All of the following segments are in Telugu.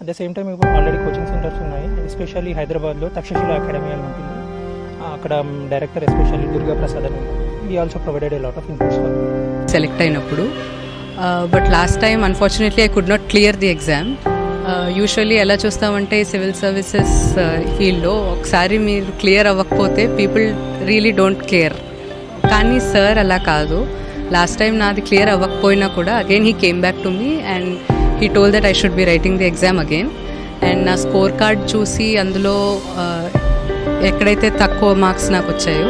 అట్ ద సేమ్ టైం ఇప్పుడు ఆల్రెడీ కోచింగ్ సెంటర్స్ ఉన్నాయి, ఎస్పెషల్లీ హైదరాబాద్లో తక్షశిల అకాడమీ అని ఉంటుంది. అక్కడ డైరెక్టర్ ఎస్పెషల్లీ దుర్గా ప్రసాద్ అని he also provided a lot of inputs. Select అయినప్పుడు but last time unfortunately I could not clear the exam. Usually ఎలా చూస్తామంటే సివిల్ సర్వీసెస్ ఫీల్డ్లో ఒకసారి మీరు క్లియర్ అవ్వకపోతే పీపుల్ రియలీ డోంట్ కేర్. కానీ సార్ అలా కాదు. లాస్ట్ టైం నాది క్లియర్ అవ్వకపోయినా కూడా again he came back to me and he told that I should be writing the exam again. And నా స్కోర్ కార్డ్ చూసి అందులో ఎక్కడైతే తక్కువ మార్క్స్ నాకు వచ్చాయో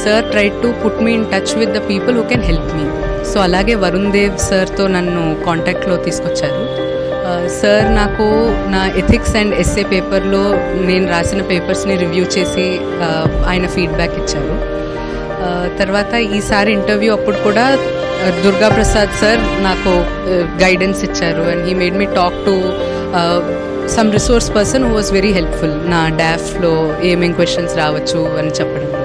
sir try to put me in touch with the people who can help me. So అలాగే వరుణ్ దేవ్ సార్తో నన్ను కాంటాక్ట్లో తీసుకొచ్చారు. సార్ నాకు నా ఎథిక్స్ అండ్ ఎస్ఏ పేపర్లో నేను రాసిన పేపర్స్ని రివ్యూ చేసి ఆయన ఫీడ్బ్యాక్ ఇచ్చారు. తర్వాత ఈసారి ఇంటర్వ్యూ అప్పుడు కూడా దుర్గా ప్రసాద్ సార్ నాకు గైడెన్స్ ఇచ్చారు and he made me talk to some resource person who was very helpful. నా డాఫ్లో ఏమేం క్వశ్చన్స్ రావచ్చు అని చెప్పడంలో.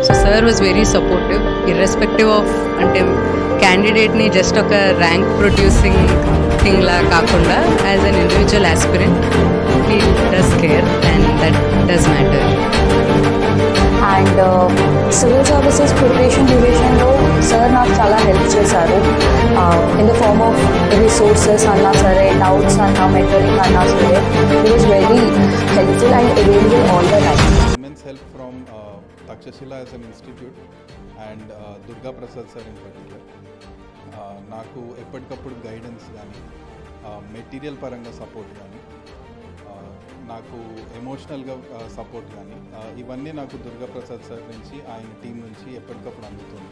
So sir was very supportive irrespective of అంటే క్యాండిడేట్ని జస్ట్ ఒక ర్యాంక్ ప్రొడ్యూసింగ్ థింగ్ లా కాకుండా as an individual aspirant he does care and that does matter. And civil services preparation డ్యూరేషన్లో సార్ నాకు చాలా హెల్ప్ చేశారు. In the form of resources అన్నా సరే, డౌట్స్ అన్నా, మెంటరింగ్ అన్నా సరే, it was very helpful and available all the time. Immense help from Takshashila as an institute and Durga Prasad sir in particular. నాకు ఎప్పటికప్పుడు గైడెన్స్ కానీ మెటీరియల్ పరంగా సపోర్ట్ కానీ నాకు ఎమోషనల్గా సపోర్ట్ కానీ ఇవన్నీ నాకు దుర్గా ప్రసాద్ సార్ నుంచి ఆయన టీం నుంచి ఎప్పటికప్పుడు అందుతుంది.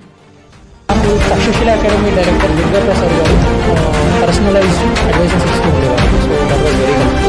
తక్షశిల అకాడమీ డైరెక్టర్ దుర్గా ప్రసాద్ గారు పర్సనలైజ్డ్ అడ్వైజెస్ ఇస్తూ ఉండేవారు. So that was very helpful.